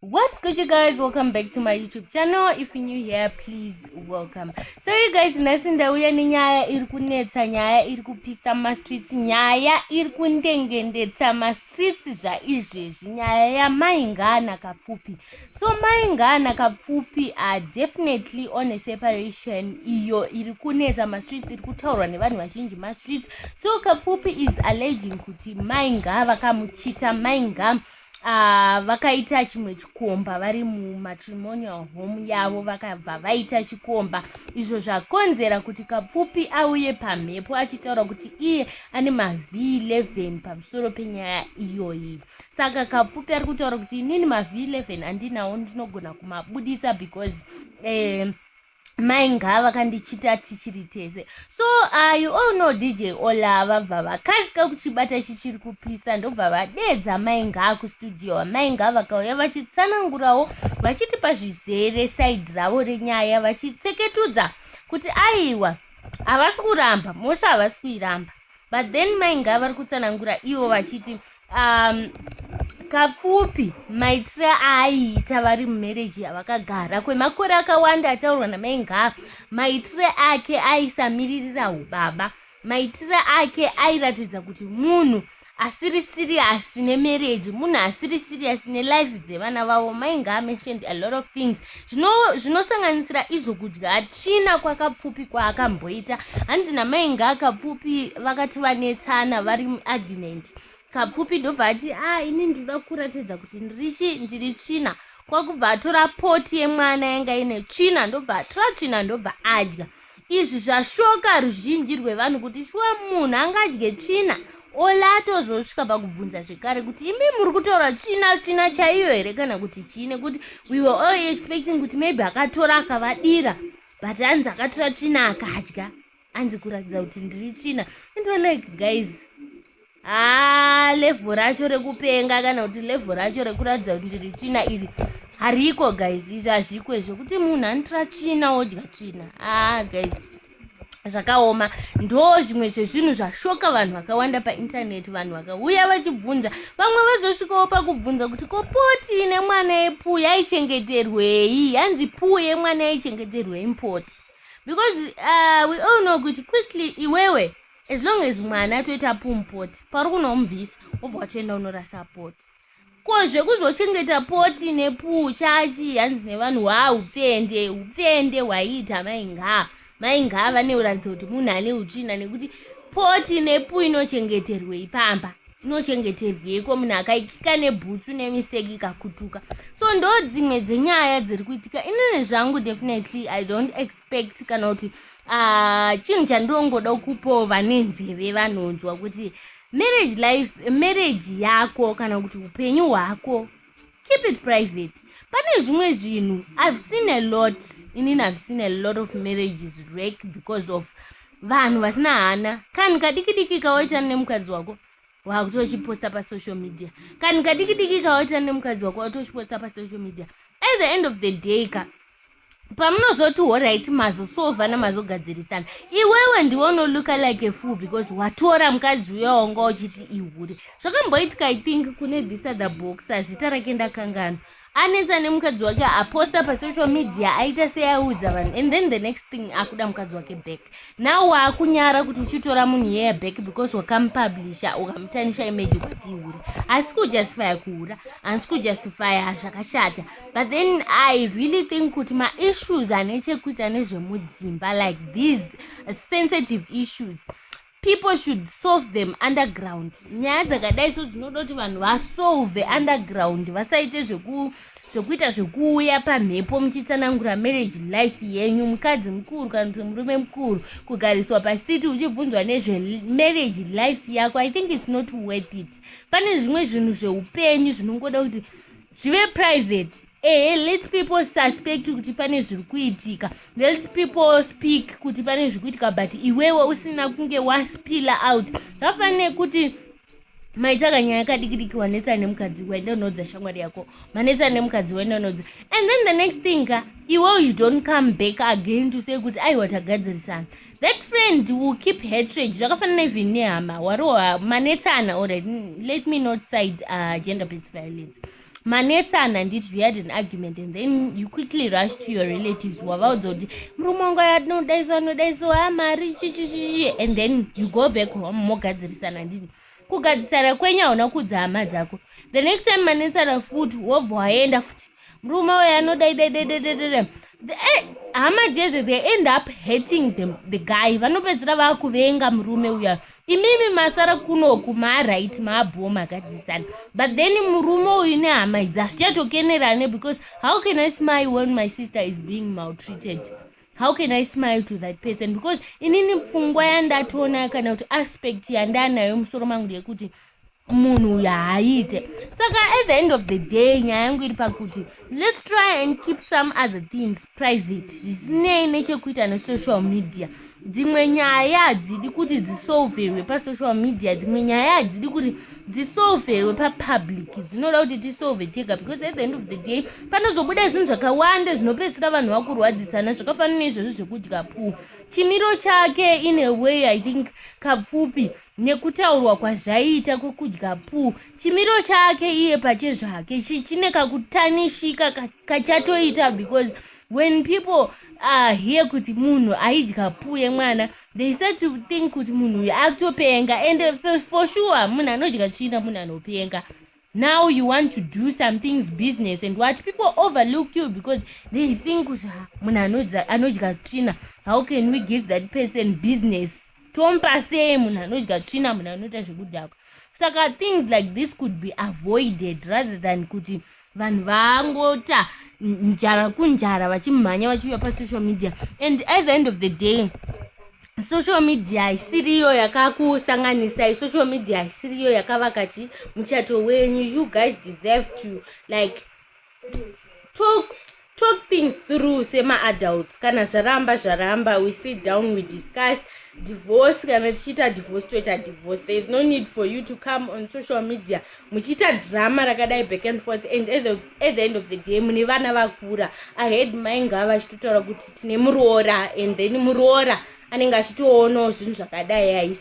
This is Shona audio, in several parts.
What's good, you guys? Welcome back to my YouTube channel. If you're new here, please welcome. So you guys, ndauya nenyaya iri kunetsa, nyaya iri kupisa mastreets, nyaya iri kundengendetsa mastreets zvaizvezvi, nyaya yamaingana kapfupi. So maingana kapfupi are definitely on a separation iyo iri kunetsa mastreets, iri kutaurwa nevanhu vazhinji mastreets. So kapfupi is alleging kuti mainga vakamuchita, mainga vakaita chimwe chikomba vari mumatrimonial home yavo, vakabva vaita chikomba izvo zvakonzera kuti kapfupi auye pamhepo achitaura kuti iye ane mavh11 pamusoro penyaya iyoyi. Saka kapfupi ari kutaura kuti inini mavh11 handinawo, ndinogona kumabuditsa because mainga vakandichita tichiri tese. So you all know DJ Ola vabva vakasika kuchibata chichiri kupisa, ndobva vadedza mainga kustudio. Mainga vakauya vachitsanangurawo, vachitipa zvizere side ravo renyaya, vachitseketudza kuti aiwa havasi kuramba, mosha havasi kuiramba. But then mainga vari kutsanangura ivo vachiti kapfupi maitire aiita vari mumereji yavakagara kwemakore akawanda ataurwa namainga, maitire ake aisamiririra ubaba, maitire ake airatidza kuti munhu asiri serious nemereji, munhu asiri serious nelife dzevana vavo. Mainga mentioned a lot of things zvinosanganisira izvo kudya china kwakapfupi kwaakamboita. Hanzi namainga akapfupi vakati vanetsana vari muargument, kapfupi ndobva ati ini ndinoda kuratidza kuti ndiri tsvina, kwakubva atora poti yemwana yanga ine tsvina, ndobva atora tsvina ndobva adya. Izvi zvashoka ruzhinji rwevanhu kuti shuwa munhu angadye tsvina. Ola atozosvika pakubvunza zvekare kuti imi muri kutaura tsvina chaiyo here kana kuti chii, nekuti we were all expecting kuti maybe akatora akavadira, but hanzi akatora tsvina akadya, hanzi kuratidza kuti ndiri tsvina. And we're like, guys, levhu racho rekupenga kana kuti levhu racho rekuratidza kuti ndiri tsvina iri hariko guys. Izvi hazviko izvo kuti munhu anotora tsvina wodya tsvina. Guys, zvakaoma. Ndo zvimwe zvezvinhu zvashoka vanhu vakawanda paintaneti. Vanhu vakauya vachibvunza, vamwe vazosvikawo pakubvunza kuti ko poti nemwana yepu yaichengeterwei, hanzi puu yemwana yaichengeterwei mupoti, because we all know kuti quickly iwewe as long as mwana toita pumpoti pari kunomubvisa wobva watoenda unorasa poti. Ko zvekuzochengeta poti nepuu chachi, hanzi nevanhu upfende hwaiita mainga vane uratidza kuti munhu ane utsvina, nekuti poti nepuu inochengeterwei pamba, inochengeterweiko munhu akaikika nebhutsu nemisteki ikakutuka. So ndo dzimwe dzenyaya dziri kuitika. Inini zvangu definitely I don't expect kana kuti chinhu chandinongoda kupova nenzeve vanonzwa kuti marriage yako kana kuti upenyu hwako, keep it private. Pane zvimwe zvinhu I've seen a lot of marriages wreck because of vanhu vasina hana. Kani kadiki kawaita nemukadzi wako wakutochiposta pasocial media, kani kadiki kawaita nemukadzi wako watochiposta pasocial media. At the end of the day pamunozoti alright mazosova namazogadzirisana, iwewe ndiwe unoluka like a fool because watora mukadzi uya wanga uchiti ihure. Zvakamboitika I think kune this other boxer, zita rake ndakangana, anetsa nemukadzi wake aposta pasocial media aita seaudza vanhu, and then the next thing akuda mukadzi wake back. Now waakunyara kuti uchitora munhu yeya back because wakamupublisha ukamutanisha image kuti ihure. Hasi kujustify kuhura, hasi kujustify zvakashata. But then I really think kuti maissues anechekuita nezvemudzimba, like these sensitive issues, people should solve them underground. Nyaya dzakadai so dzinoda kuti vanhu vasolve underground, vasaite zvekuita zvekuuya pamhepo muchitsanangura marriage life yenyu, mukadzi mukuru kana kuti murume mukuru kugariswa pasiti uchibvunzwa nezve marriage life yako. I think it's not worth it. Pane zvimwe zvinhu zveupenyu zvinongoda kuti zvive private. Let people suspect kuti pane zviri kuitika, let people speak kuti pane zviri kuitika, but iwewe usina kunge waspila out. Zvafanire kuti maita kanyaya kadiki wanetsa nemukadzi wainonodza shamwari yako, manetsa nemukadzi wainonodza, and then the next thing iwe you don't come back again to say kuti aiwa tagadzirisana. That friend will keep hatred. Zvakafanana even nehama waro manetsana. Alright, let me not side gender based violence. manetsana nditi, we had an argument, and then you quickly rush to your relatives wavaudza kuti murume wangu anodaisa hamari chichichichi, and then you go back home mogadzirisana ndini. Kugadzirisana kwenyu hauna kudza hama dzako. The next time manetsana futi wobva waenda futi murume uyu anodaidaidaidaidaidai, hama dzezve they end up hating the guy. Vanopedzera vakuvenga murume uya. Imimi masara kunoku maright maabho magadzisana, but then murume uyu nehama idzi hazvichatokenerane, because how can I smile when my sister is being maltreated? How can I smile to that person? Because inini pfungwa yandatona kana kuti aspect yandanayo musoro mangu ndeyekuti munhu uyu haaite. Saka at the end of the day nyaya yangu iri pakuti let's try and keep some other things private, zvisinei nechekuita nesocial media. Dzimwe nyaya hadzidi kuti dzisolverwe pasocial media, dzimwe nyaya hadzidi kuti dzisolverwe papublic, dzinoda kuti tisolve tega, because at the end of the day panozobuda zvinhu zvakawanda zvinopedzisira vanhu vakurwadzisana, zvakafanana izvozvo zvekudya puu. Chimiro chake in a way I think kapfupi nekutaurwa kwazvaita kwekudya puu. Chimiro chake iye pachezvake chine kakutanishika kachatoita, because when people hear kuti munhu aidya puu yemwana, they start to think kuti munhu uyu akutopenga, and for sure munhu anodya tsvina munhu anopenga. Now you want to do some things business, and what people overlook you because they think kuti munhu anodya tsvina, how can we give that person business? Tompa sei munhu anodya tsvina, munhu anoita zvekudhakwa. Saka things like this could be avoided rather than kuti vanhu vangota njara kunjara vachimhanya vachiuya pasocial media. And at the end of the day social media haisiriyo yakakusanganisai, social haisiriyo haisiriyo yakavaka muchato wenyu. You guys deserve to like talk things through sema adults. Kana zvaramba we sit down, we discuss divorce. Kana tichita divorce toita divorce. There is no need for you to come on social media muchita drama rakadai back and forth, and at the end of the day mune vana vakura. I heard mainga vachitotaura kuti tine muroora, and then muroora anenge achitoonawo zvinhu zvakadai.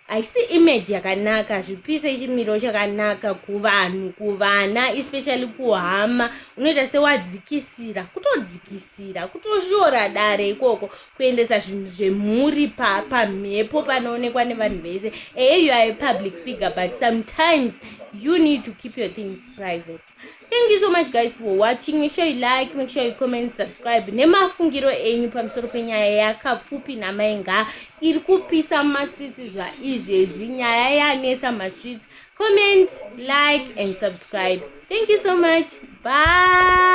Haisi image yakanaka, zvipise chimiro chakanaka kuvanhu, kuvana, especially kuhama. Unoita sewadzikisira, kutoshora dare ikoko, kuendesa zvinhu zvemhuri pamhepo panoonekwa nevanhu vese. You are a public figure, but sometimes you need to keep your things private. Thank you so much guys for watching. Make sure you like, make sure you comment, subscribe. Nemafungiro enyu pamusoro penyaya yakapfupi namainga iri kupisa mumastreets zvaizvezvi, nyaya yanesa mumastreets. Comment, like and subscribe. Thank you so much. Bye.